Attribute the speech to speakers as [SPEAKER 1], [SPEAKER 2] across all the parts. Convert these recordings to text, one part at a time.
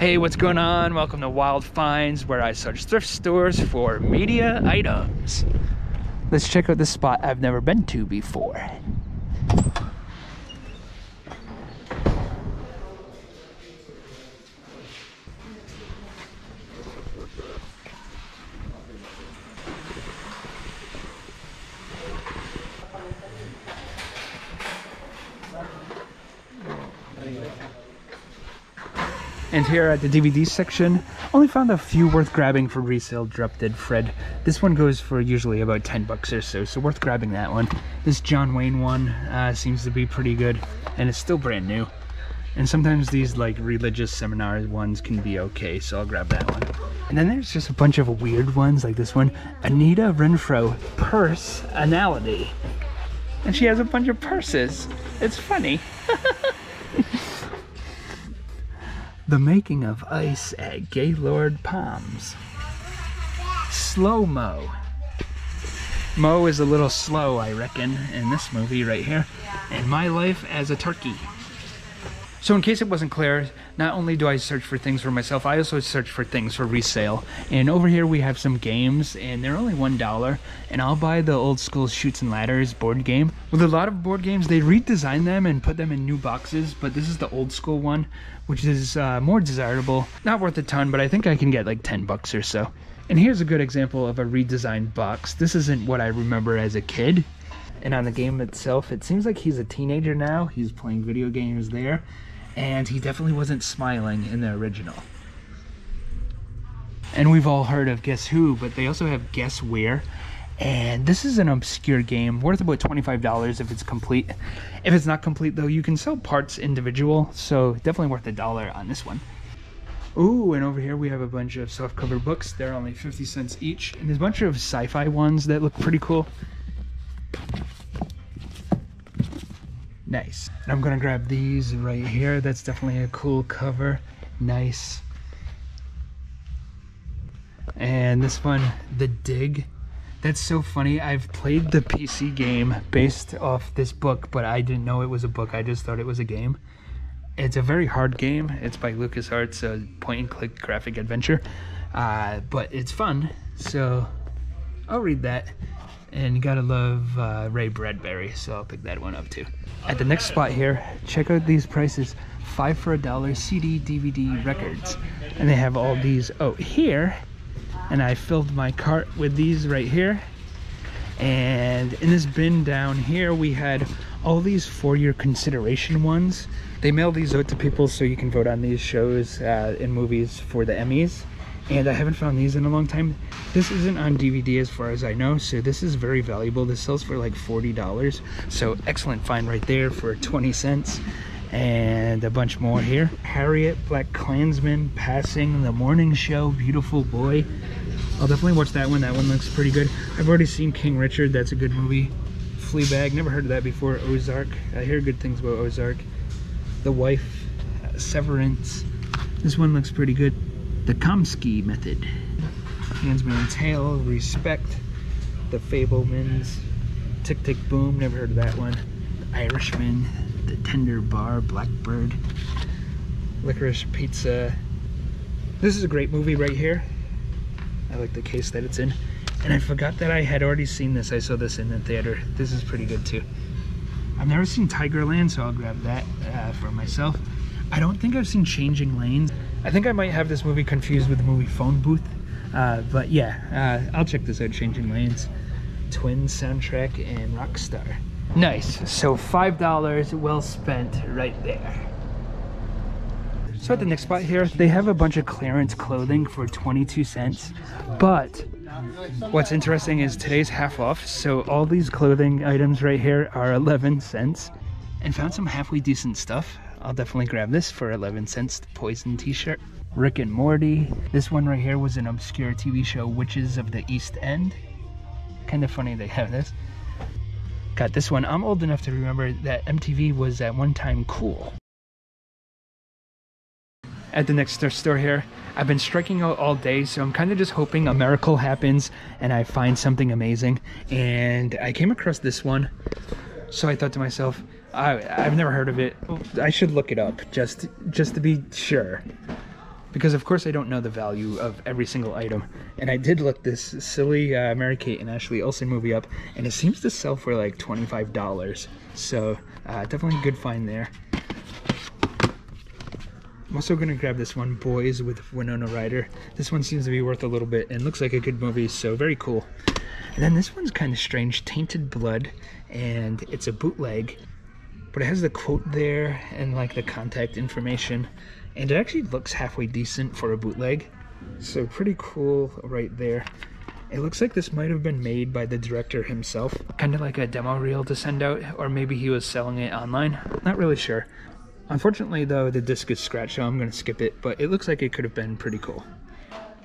[SPEAKER 1] Hey, what's going on? Welcome to Wild Finds, where I search thrift stores for media items. Let's check out this spot I've never been to before. And here at the DVD section, only found a few worth grabbing for resale. Drop Dead Fred. This one goes for usually about 10 bucks or so, so worth grabbing that one. This John Wayne one seems to be pretty good, and it's still brand new. And sometimes these like religious seminar ones can be okay, so I'll grab that one. And then there's just a bunch of weird ones like this one, Anita Renfro Purse Anality. And she has a bunch of purses. It's funny. The Making of Ice at Gaylord Palms. Slow-mo. Mo is a little slow, I reckon, in this movie right here. And My Life as a Turkey. So in case it wasn't clear, not only do I search for things for myself, I also search for things for resale. And over here we have some games, and they're only $1. And I'll buy the old school Chutes and Ladders board game. With a lot of board games, they redesign them and put them in new boxes, but this is the old school one, which is more desirable. Not worth a ton, but I think I can get like 10 bucks or so. And here's a good example of a redesigned box. This isn't what I remember as a kid. And on the game itself, it seems like he's a teenager now. He's playing video games there. And he definitely wasn't smiling in the original. And we've all heard of Guess Who, but they also have Guess Where. And this is an obscure game, worth about $25 if it's complete. If it's not complete though, you can sell parts individual, so definitely worth $1 on this one. Ooh, and over here we have a bunch of softcover books. They're only 50 cents each. And there's a bunch of sci-fi ones that look pretty cool. Nice. And I'm gonna grab these right here. That's definitely a cool cover. Nice. And this one, The Dig. That's so funny. I've played the PC game based off this book, but I didn't know it was a book. I just thought it was a game. It's a very hard game. It's by LucasArts, a point-and-click graphic adventure. But it's fun, so I'll read that. And you gotta love Ray Bradbury, so I'll pick that one up too. At the next spot here, check out these prices. 5 for $1 CD, DVD, records. And they have all these out here. And I filled my cart with these right here. And in this bin down here, we had all these for your consideration ones. They mail these out to people so you can vote on these shows and movies for the Emmys. And I haven't found these in a long time. This isn't on DVD as far as I know, so this is very valuable. This sells for like $40. So excellent find right there for 20 cents. And a bunch more here. Harriet, Black Klansman, Passing, The Morning Show, Beautiful Boy. I'll definitely watch that one. That one looks pretty good. I've already seen King Richard. That's a good movie. Fleabag, never heard of that before. Ozark, I hear good things about Ozark. The Wife, Severance. This one looks pretty good. The Komsky Method. Handmaid's Tale, Respect. The Fablemans. Tick Tick Boom, never heard of that one. The Irishman. The Tender Bar, Blackbird. Licorice Pizza. This is a great movie right here. I like the case that it's in. And I forgot that I had already seen this. I saw this in the theater. This is pretty good too. I've never seen Tigerland, so I'll grab that for myself. I don't think I've seen Changing Lanes. I think I might have this movie confused with the movie Phone Booth. But yeah, I'll check this out, Changing Lanes. Twins soundtrack and Rockstar. Nice, so $5 well spent right there. So at the next spot here, they have a bunch of clearance clothing for 22 cents. But what's interesting is today's half off, so all these clothing items right here are 11 cents. And found some halfway decent stuff. I'll definitely grab this for 11 cents, the Poison t-shirt. Rick and Morty. This one right here was an obscure TV show, Witches of the East End. Kind of funny they have this. Got this one. I'm old enough to remember that MTV was at one time cool. At the next thrift store here, I've been striking out all day, so I'm kind of just hoping a miracle happens and I find something amazing. And I came across this one, so I thought to myself, I've never heard of it. I should look it up just to be sure. because of course I don't know the value of every single item. And I did look this silly Mary-Kate and Ashley Olsen movie up, and it seems to sell for like $25. So definitely a good find there. I'm also gonna grab this one, Boys with Winona Ryder. This one seems to be worth a little bit and looks like a good movie, so very cool. And then this one's kind of strange, Tainted Blood, and it's a bootleg, but it has the quote there and like the contact information, and it actually looks halfway decent for a bootleg, so pretty cool right there. It looks like this might have been made by the director himself, kind of like a demo reel to send out, or maybe he was selling it online, not really sure. Unfortunately though, the disc is scratched, so I'm going to skip it, but it looks like it could have been pretty cool.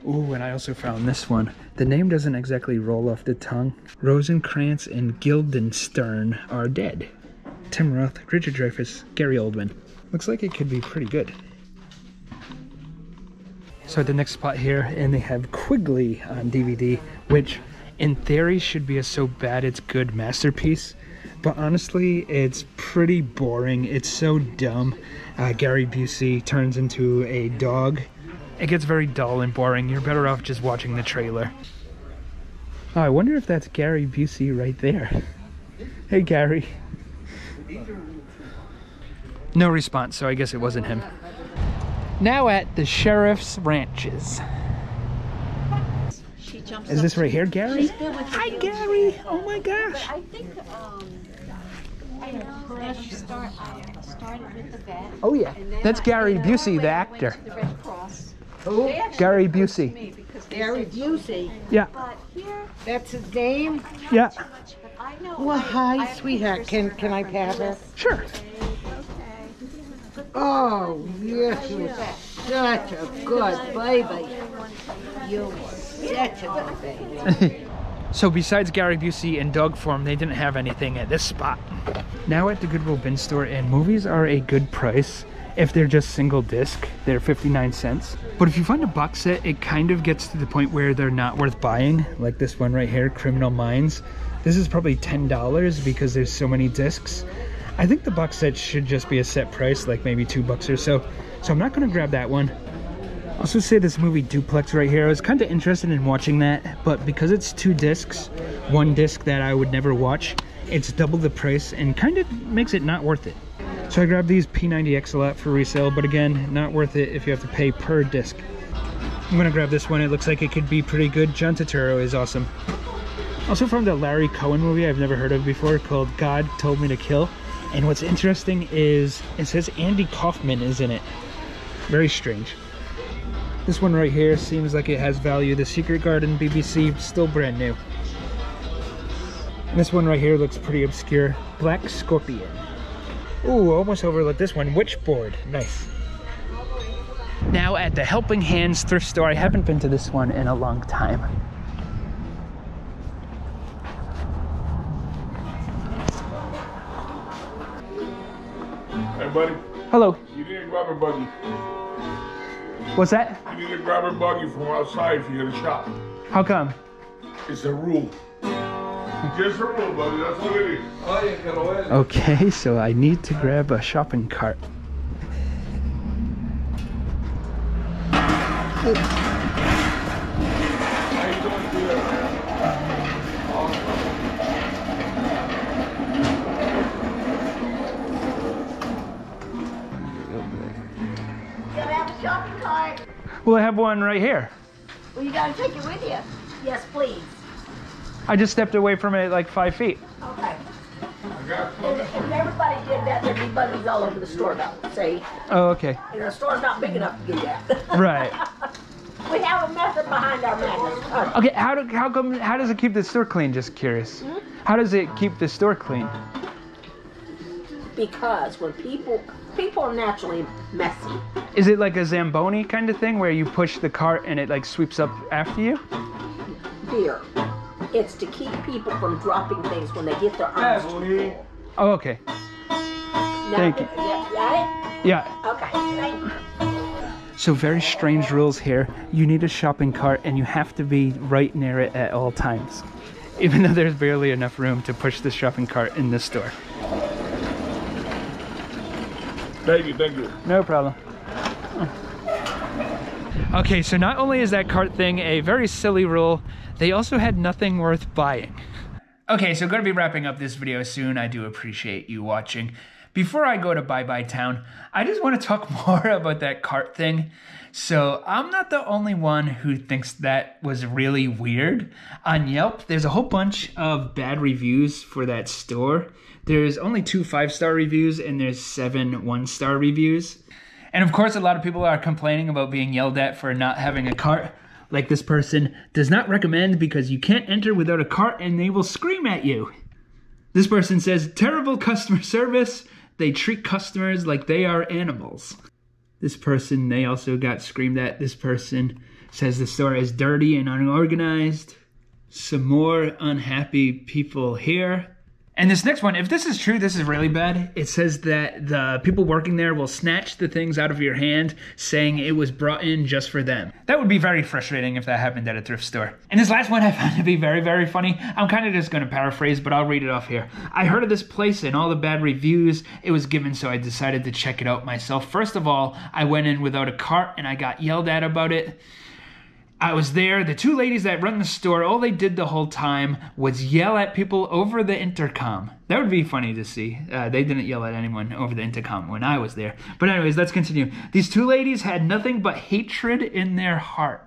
[SPEAKER 1] Ooh, and I also found this one. The name doesn't exactly roll off the tongue. Rosencrantz and Guildenstern are dead. Tim Roth, Richard Dreyfuss, Gary Oldman. Looks like it could be pretty good. So at the next spot here, and they have Quigley on DVD, which in theory should be a so bad it's good masterpiece. But honestly, it's pretty boring. It's so dumb. Gary Busey turns into a dog. It gets very dull and boring. You're better off just watching the trailer. Oh, I wonder if that's Gary Busey right there. Hey, Gary. No response, so I guess it wasn't him. Now at the Sheriff's Ranches. Is this right here, Gary? Hi, Gary. Oh my gosh.
[SPEAKER 2] I think started with the vet.
[SPEAKER 1] Oh yeah, that's Gary Busey, the actor.
[SPEAKER 2] The Red Cross.
[SPEAKER 3] Who?
[SPEAKER 1] Gary Busey.
[SPEAKER 3] Gary Busey.
[SPEAKER 1] Yeah.
[SPEAKER 2] But here,
[SPEAKER 3] That's his name?
[SPEAKER 1] Yeah.
[SPEAKER 2] but I know.
[SPEAKER 3] Well, hi, sweetheart. Can I pat her?
[SPEAKER 1] Sure.
[SPEAKER 3] Oh, yes, you're such a good baby. You're such a good baby.
[SPEAKER 1] So besides Gary Busey in dog form, they didn't have anything at this spot. Now at the Goodwill bin store, and movies are a good price. If they're just single disc, they're 59 cents. But if you find a box set, it kind of gets to the point where they're not worth buying. Like this one right here, Criminal Minds. This is probably $10 because there's so many discs. I think the box set should just be a set price, like maybe $2 or so. So I'm not gonna grab that one. Also say this movie Duplex right here, I was kind of interested in watching that, but because it's 2 discs, 1 disc that I would never watch, it's double the price and kind of makes it not worth it. So I grabbed these P90X a lot for resale, but again, not worth it if you have to pay per disc. I'm gonna grab this one, it looks like it could be pretty good. John Turturro is awesome. Also from the Larry Cohen movie I've never heard of before called God Told Me to Kill. And what's interesting is it says Andy Kaufman is in it. Very strange. This one right here seems like it has value. The Secret Garden BBC, still brand new. And this one right here looks pretty obscure. Black Scorpion. Ooh, almost overlooked this one. Witchboard. Nice. Now at the Helping Hands thrift store. I haven't been to this one in a long time.
[SPEAKER 4] Hey, buddy.
[SPEAKER 1] Hello.
[SPEAKER 4] You need a grabber buggy.
[SPEAKER 1] What's that?
[SPEAKER 4] You need a grabber buggy from outside if you're gonna shop.
[SPEAKER 1] How come?
[SPEAKER 4] It's a rule. Just a rule, buddy. That's what it is.
[SPEAKER 1] Okay, so I need to grab a shopping cart.
[SPEAKER 4] How you doing, Peter?
[SPEAKER 2] gotta have a shopping cart.
[SPEAKER 1] Well, I have one right here.
[SPEAKER 2] Well, you gotta take it with you. Yes, please.
[SPEAKER 1] I just stepped away from it like 5 feet.
[SPEAKER 2] Okay.
[SPEAKER 4] I got
[SPEAKER 2] If everybody did that, there'd be buggies all over the store, though. See?
[SPEAKER 1] Oh, okay.
[SPEAKER 2] And the store's not big enough to do that.
[SPEAKER 1] Right.
[SPEAKER 2] We have a method behind our madness.
[SPEAKER 1] Okay, how does it keep the store clean? Just curious. How does it keep the store clean?
[SPEAKER 2] Because when people are naturally messy.
[SPEAKER 1] Is it like a Zamboni kind of thing where you push the cart and it like sweeps up after you?
[SPEAKER 2] Dear, it's to keep people from dropping things when they get their arms full.
[SPEAKER 1] Oh, okay.
[SPEAKER 2] Now,
[SPEAKER 1] Thank you.
[SPEAKER 2] Got it?
[SPEAKER 1] Yeah.
[SPEAKER 2] Okay. Thank you.
[SPEAKER 1] So very strange rules here. You need a shopping cart and you have to be right near it at all times. Even though there's barely enough room to push the shopping cart in this store.
[SPEAKER 4] Thank you, thank you.
[SPEAKER 1] No problem. Okay, so not only is that cart thing a very silly rule, they also had nothing worth buying. Okay, so gonna be wrapping up this video soon. I do appreciate you watching. Before I go to Bye Bye Town, I just want to talk more about that cart thing. So I'm not the only one who thinks that was really weird. On Yelp, there's a whole bunch of bad reviews for that store. There's only 2 5-star reviews and there's 7 1-star reviews. And of course, a lot of people are complaining about being yelled at for not having a cart. Like this person, does not recommend because you can't enter without a cart and they will scream at you. This person says, terrible customer service. They treat customers like they are animals. This person, they also got screamed at. This person says the store is dirty and unorganized. Some more unhappy people here. And this next one, if this is true, this is really bad. It says that the people working there will snatch the things out of your hand, saying it was brought in just for them. That would be very frustrating if that happened at a thrift store. And this last one I found to be very, very funny. I'm kind of just going to paraphrase, but I'll read it off here. I heard of this place and all the bad reviews it was given, so I decided to check it out myself. First of all, I went in without a cart and I got yelled at about it. I was there. The 2 ladies that run the store, all they did the whole time was yell at people over the intercom. That would be funny to see. They didn't yell at anyone over the intercom when I was there. But anyways, let's continue. These 2 ladies had nothing but hatred in their heart.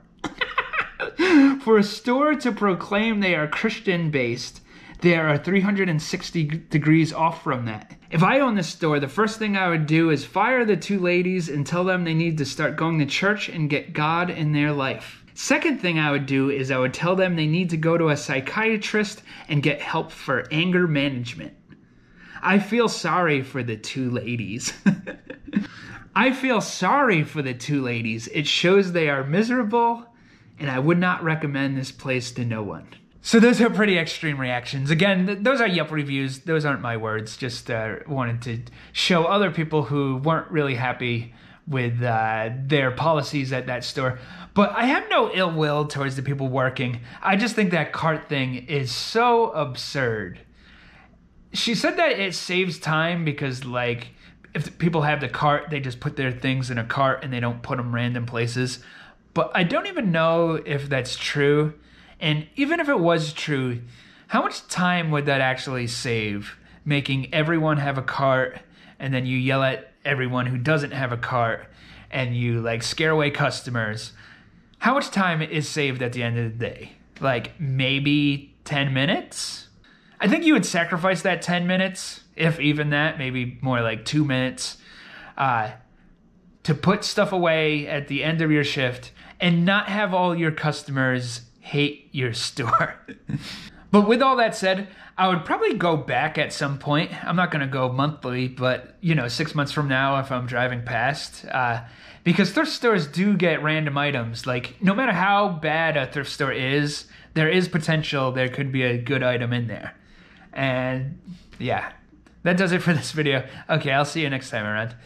[SPEAKER 1] For a store to proclaim they are Christian-based, they are 360 degrees off from that. If I owned this store, the first thing I would do is fire the 2 ladies and tell them they need to start going to church and get God in their life. Second thing I would do is I would tell them they need to go to a psychiatrist and get help for anger management. I feel sorry for the 2 ladies. I feel sorry for the 2 ladies. It shows they are miserable, and I would not recommend this place to no one. So those are pretty extreme reactions. Again, those are Yelp reviews. Those aren't my words. Just wanted to show other people who weren't really happy with their policies at that store. But I have no ill will towards the people working. I just think that cart thing is so absurd. She said that it saves time because, like, if people have the cart, they just put their things in a cart and they don't put them random places. But I don't even know if that's true. And even if it was true, how much time would that actually save? Making everyone have a cart and then you yell at everyone who doesn't have a cart and you, like, scare away customers. How much time is saved at the end of the day? Like, maybe 10 minutes? I think you would sacrifice that 10 minutes, if even that, maybe more like 2 minutes, to put stuff away at the end of your shift and not have all your customers hate your store. But with all that said, I would probably go back at some point. I'm not going to go monthly, but, 6 months from now if I'm driving past. Because thrift stores do get random items. Like, no matter how bad a thrift store is, there is potential there could be a good item in there. And, yeah, that does it for this video. Okay, I'll see you next time around.